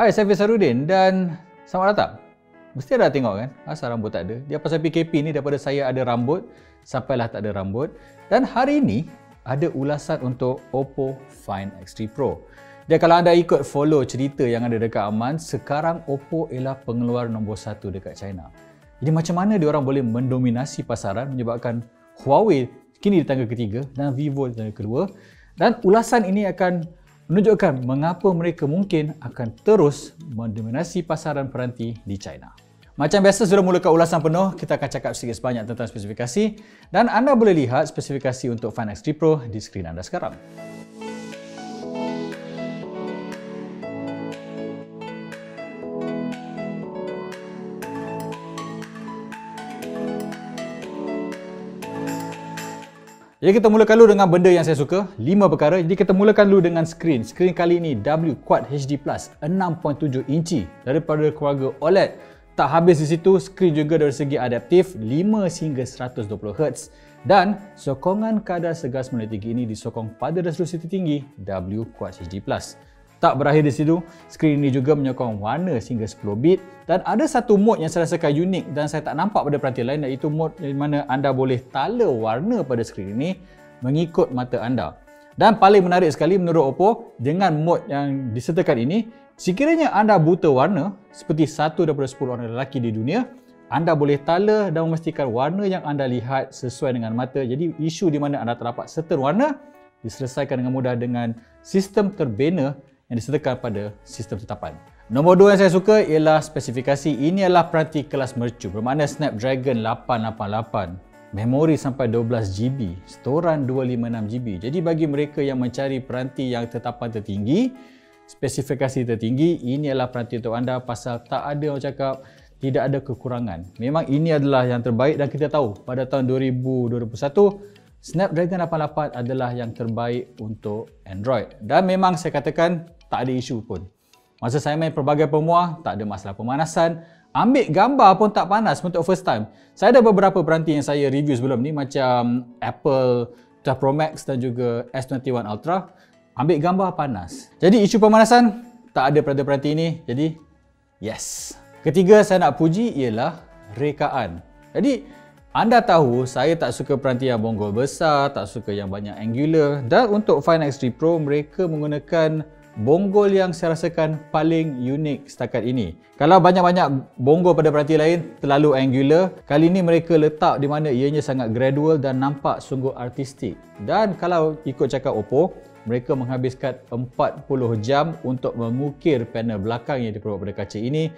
Hai, saya Fisarudin dan selamat datang. Mesti ada tengok kan, asal rambut tak ada. Dia pasal PKP ni daripada saya ada rambut sampailah tak ada rambut. Dan hari ini ada ulasan untuk Oppo Find X3 Pro. Dan kalau anda ikut follow cerita yang ada dekat Aman, sekarang Oppo ialah pengeluar nombor 1 dekat China. Jadi macam mana dia orang boleh mendominasi pasaran menyebabkan Huawei kini di tangga ketiga dan Vivo di tangga kedua. Dan ulasan ini akan menunjukkan mengapa mereka mungkin akan terus mendominasi pasaran peranti di China. Macam biasa, sudah mulakan ulasan penuh, kita akan cakap sedikit sebanyak tentang spesifikasi dan anda boleh lihat spesifikasi untuk Find X3 Pro di skrin anda sekarang. Jadi kita mulakan dulu dengan benda yang saya suka, 5 perkara. Jadi kita mulakan dulu dengan skrin. Skrin kali ini W Quad HD Plus 6.7 inci daripada keluarga OLED. Tak habis di situ, skrin juga dari segi adaptif 5 hingga 120Hz dan sokongan kadar segar 9.3 ini disokong pada resolusi tertinggi W Quad HD Plus. Tak berakhir di situ, skrin ini juga menyokong warna hingga 10 bit dan ada satu mod yang saya rasakan unik dan saya tak nampak pada peranti lain, iaitu mod di mana anda boleh tala warna pada skrin ini mengikut mata anda. Dan paling menarik sekali menurut Oppo, dengan mod yang disertakan ini, sekiranya anda buta warna seperti 1 daripada 10 orang lelaki di dunia, anda boleh tala dan memastikan warna yang anda lihat sesuai dengan mata. Jadi isu di mana anda terdapat certain warna diselesaikan dengan mudah dengan sistem terbina yang disertakan pada sistem tetapan. Nombor 2 yang saya suka ialah spesifikasi. Ini adalah peranti kelas mercu, bermakna Snapdragon 888, memori sampai 12GB, storan 256GB. Jadi bagi mereka yang mencari peranti yang tetapan tertinggi, spesifikasi tertinggi, ini adalah peranti untuk anda pasal tak ada orang cakap tidak ada kekurangan. Memang ini adalah yang terbaik dan kita tahu pada tahun 2021 Snapdragon 88 adalah yang terbaik untuk Android. Dan memang saya katakan tak ada isu pun. Masa saya main pelbagai pemuah, tak ada masalah pemanasan. Ambil gambar pun tak panas untuk first time. Saya ada beberapa peranti yang saya review sebelum ni macam Apple 12 Pro Max dan juga S21 Ultra. Ambil gambar panas. Jadi isu pemanasan tak ada pada peranti ini. Jadi yes. Ketiga saya nak puji ialah rekaan. Jadi anda tahu saya tak suka peranti yang bonggol besar, tak suka yang banyak angular, dan untuk Find X3 Pro mereka menggunakan bonggol yang saya rasakan paling unik setakat ini. Kalau banyak-banyak bonggol pada peranti lain terlalu angular, kali ini mereka letak di mana ianya sangat gradual dan nampak sungguh artistik. Dan kalau ikut cakap Oppo, mereka menghabiskan 40 jam untuk mengukir panel belakang yang diperbuat pada kaca ini.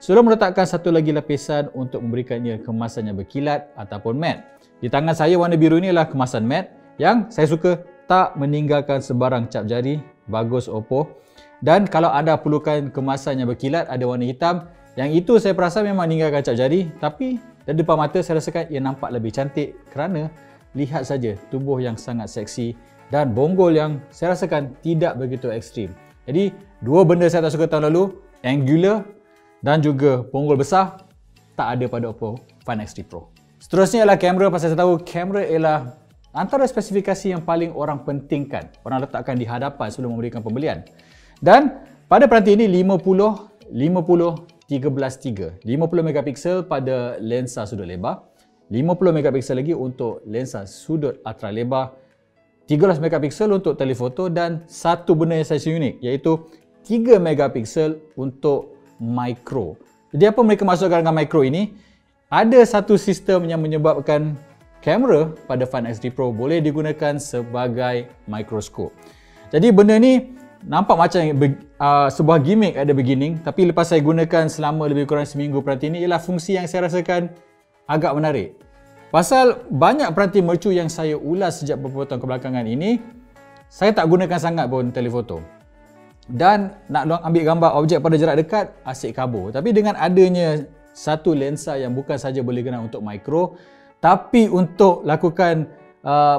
Sudah meletakkan satu lagi lapisan untuk memberikannya kemasan yang berkilat ataupun matte. Di tangan saya warna biru ini adalah kemasan matte yang saya suka tak meninggalkan sebarang cap jari. Bagus Oppo. Dan kalau anda perlukan kemasan yang berkilat ada warna hitam, yang itu saya perasan memang meninggalkan cap jari, tapi dari depan mata saya rasakan ia nampak lebih cantik kerana lihat saja tubuh yang sangat seksi dan bonggol yang saya rasakan tidak begitu ekstrim. Jadi dua benda saya tak suka tahun lalu, angular dan juga bonggol besar, tak ada pada Oppo Find X3 Pro. Seterusnya adalah kamera. Pasal saya tahu kamera ialah antara spesifikasi yang paling orang pentingkan, orang letakkan di hadapan sebelum memberikan pembelian. Dan pada peranti ini 50, 13, 3. 50 megapiksel pada lensa sudut lebar, 50 megapiksel lagi untuk lensa sudut ultra lebar, 13 megapiksel untuk telefoto dan satu benda yang saya unik iaitu 3 megapiksel untuk micro. Jadi apa mereka masukkan dengan micro ini? Ada satu sistem yang menyebabkan kamera pada Find X3 Pro boleh digunakan sebagai mikroskop. Jadi benda ni nampak macam sebuah gimmick at the beginning, tapi lepas saya gunakan selama lebih kurang seminggu peranti ini ialah fungsi yang saya rasakan agak menarik. Pasal banyak peranti mercu yang saya ulas sejak beberapa tahun kebelakangan ini, saya tak gunakan sangat pun telefoto. Dan nak ambil gambar objek pada jarak dekat, asyik kabur. Tapi dengan adanya satu lensa yang bukan saja boleh guna untuk mikro, tapi untuk lakukan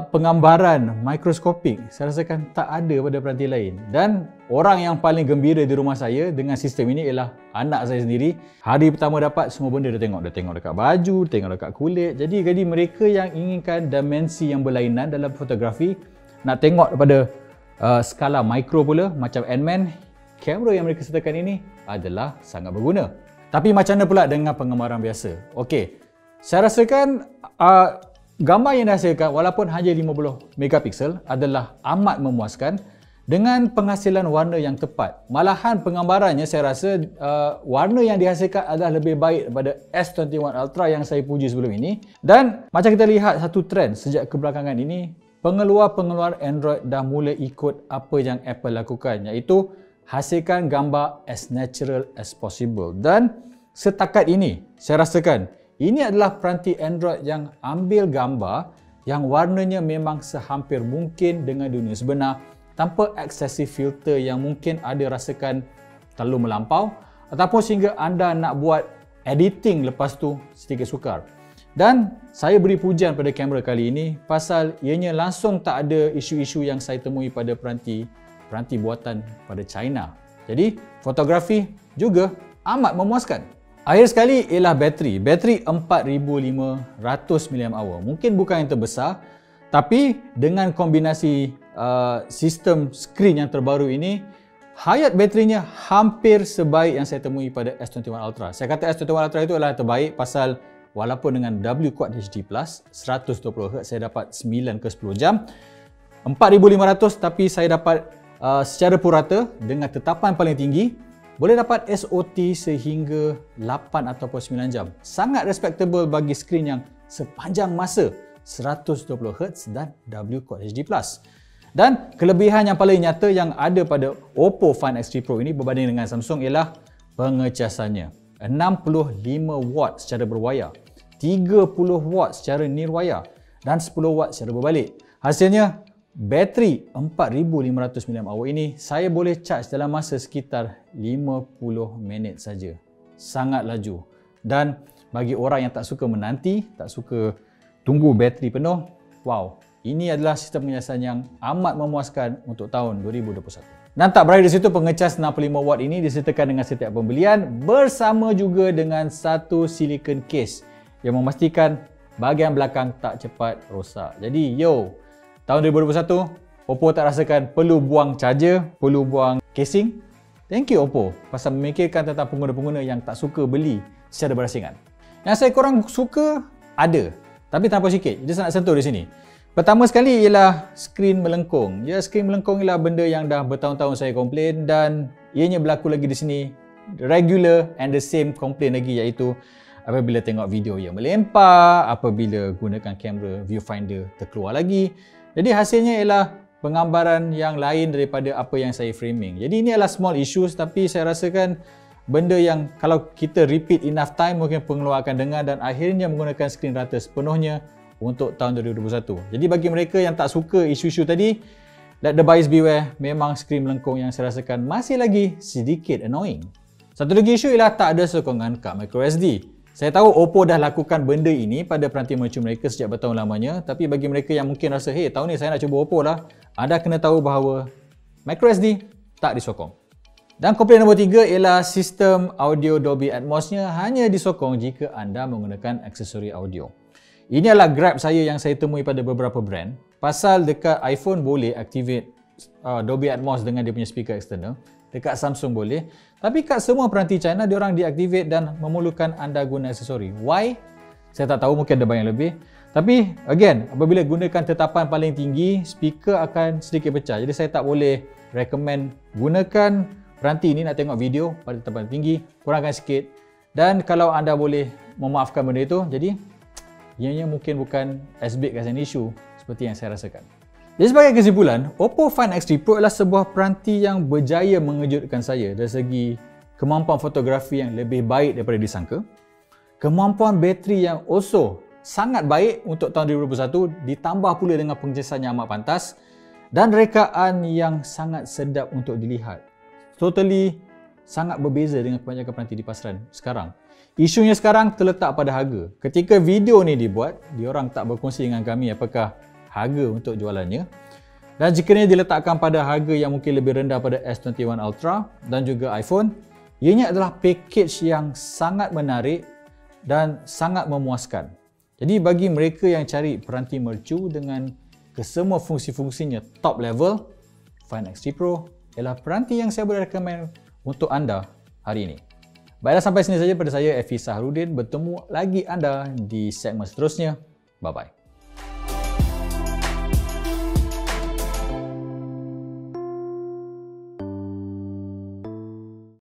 penggambaran mikroskopik, saya rasakan tak ada pada peranti lain. Dan orang yang paling gembira di rumah saya dengan sistem ini ialah anak saya sendiri. Hari pertama dapat, semua benda dia tengok. Dia tengok dekat baju, tengok dekat kulit. Jadi mereka yang inginkan dimensi yang berlainan dalam fotografi, nak tengok daripada skala mikro pula, macam Ant-Man, kamera yang mereka sertakan ini adalah sangat berguna. Tapi macam mana pula dengan penggambaran biasa? Okey, saya rasakan gambar yang dihasilkan walaupun hanya 50 megapiksel adalah amat memuaskan dengan penghasilan warna yang tepat. Malahan penggambarannya saya rasa warna yang dihasilkan adalah lebih baik daripada S21 Ultra yang saya puji sebelum ini. Dan macam kita lihat satu trend sejak kebelakangan ini, pengeluar-pengeluar Android dah mula ikut apa yang Apple lakukan, iaitu hasilkan gambar as natural as possible. Dan setakat ini, saya rasakan ini adalah peranti Android yang ambil gambar yang warnanya memang sehampir mungkin dengan dunia sebenar, tanpa excessive filter yang mungkin ada rasakan terlalu melampau, ataupun sehingga anda nak buat editing lepas tu sedikit sukar. Dan saya beri pujian pada kamera kali ini pasal ianya langsung tak ada isu-isu yang saya temui pada peranti buatan pada China. Jadi fotografi juga amat memuaskan. Akhir sekali ialah bateri. Bateri 4500 mAh. Mungkin bukan yang terbesar, tapi dengan kombinasi sistem skrin yang terbaru ini, hayat baterinya hampir sebaik yang saya temui pada S21 Ultra. Saya kata S21 Ultra itu adalah terbaik pasal walaupun dengan W Quad HD Plus 120Hz saya dapat 9 ke 10 jam. 4500 tapi saya dapat secara purata dengan tetapan paling tinggi boleh dapat SOT sehingga 8 ataupun 9 jam. Sangat respectable bagi skrin yang sepanjang masa 120Hz dan W Quad HD Plus. Dan kelebihan yang paling nyata yang ada pada Oppo Find X3 Pro ini berbanding dengan Samsung ialah pengecasannya. 65 watt secara berwayar, 30 watt secara nirwayar dan 10 watt secara berbalik. Hasilnya, bateri 4500 mAh ini saya boleh charge dalam masa sekitar 50 minit saja. Sangat laju. Dan bagi orang yang tak suka menanti, tak suka tunggu bateri penuh, wow, ini adalah sistem pengecasan yang amat memuaskan untuk tahun 2021. Dan tak berakhir di situ, pengecas 65 watt ini disertakan dengan setiap pembelian bersama juga dengan satu silicon case yang memastikan bahagian belakang tak cepat rosak. Jadi, tahun 2021, Oppo tak rasakan perlu buang charger, perlu buang casing. Thank you Oppo pasal memikirkan tentang pengguna-pengguna yang tak suka beli secara berasingan. Yang saya korang suka ada, tapi tanpa sikit. Dia nak sentuh di sini. Pertama sekali ialah skrin melengkung. Ya, skrin melengkung ialah benda yang dah bertahun-tahun saya komplain dan ianya berlaku lagi di sini. Regular and the same komplain lagi, iaitu apabila tengok video yang melempar, apabila gunakan kamera viewfinder terkeluar lagi. Jadi hasilnya ialah penggambaran yang lain daripada apa yang saya framing. Jadi ini adalah small issues, tapi saya rasakan benda yang kalau kita repeat enough time mungkin pengeluar akan dengar dan akhirnya menggunakan skrin rata sepenuhnya untuk tahun 2021. Jadi bagi mereka yang tak suka isu-isu tadi, let the buyers beware, memang skrin melengkung yang saya rasakan masih lagi sedikit annoying. Satu lagi isu ialah tak ada sokongan kad microSD. Saya tahu Oppo dah lakukan benda ini pada peranti mercu mereka sejak bertahun lamanya, tapi bagi mereka yang mungkin rasa, hey, tahun ni saya nak cuba Oppo lah, anda kena tahu bahawa microSD tak disokong. Dan komplain nombor 3 ialah sistem audio Dolby Atmos-nya hanya disokong jika anda menggunakan aksesori audio. Ini adalah gripe saya yang saya temui pada beberapa brand, pasal dekat iPhone boleh activate Dolby Atmos dengan dia punya speaker eksternal, dekat Samsung boleh, tapi kat semua peranti China diorang deactivate dan memerlukan anda guna aksesori. Why? Saya tak tahu, mungkin ada banyak lebih. Tapi again, apabila gunakan tetapan paling tinggi, speaker akan sedikit pecah. Jadi saya tak boleh recommend gunakan peranti ini nak tengok video pada tetapan tinggi, kurangkan sikit. Dan kalau anda boleh memaafkan benda itu, jadi ianya mungkin bukan as big as an issue seperti yang saya rasakan. Jadi sebagai kesimpulan, Oppo Find X3 Pro adalah sebuah peranti yang berjaya mengejutkan saya dari segi kemampuan fotografi yang lebih baik daripada disangka, kemampuan bateri yang also sangat baik untuk tahun 2021 ditambah pula dengan pengecasan yang amat pantas dan rekaan yang sangat sedap untuk dilihat. Totally sangat berbeza dengan kebanyakan peranti di pasaran sekarang. Isunya sekarang terletak pada harga. Ketika video ni dibuat, diorang tak berkongsi dengan kami apakah harga untuk jualannya. Dan jika diletakkan pada harga yang mungkin lebih rendah pada S21 Ultra dan juga iPhone, ianya adalah package yang sangat menarik dan sangat memuaskan. Jadi bagi mereka yang cari peranti mercu dengan kesemua fungsi-fungsinya top level, Find X3 Pro ialah peranti yang saya boleh recommend untuk anda hari ini. Baiklah, sampai sini saja pada saya, Efi Saharudin. Bertemu lagi anda di segmen seterusnya. Bye-bye.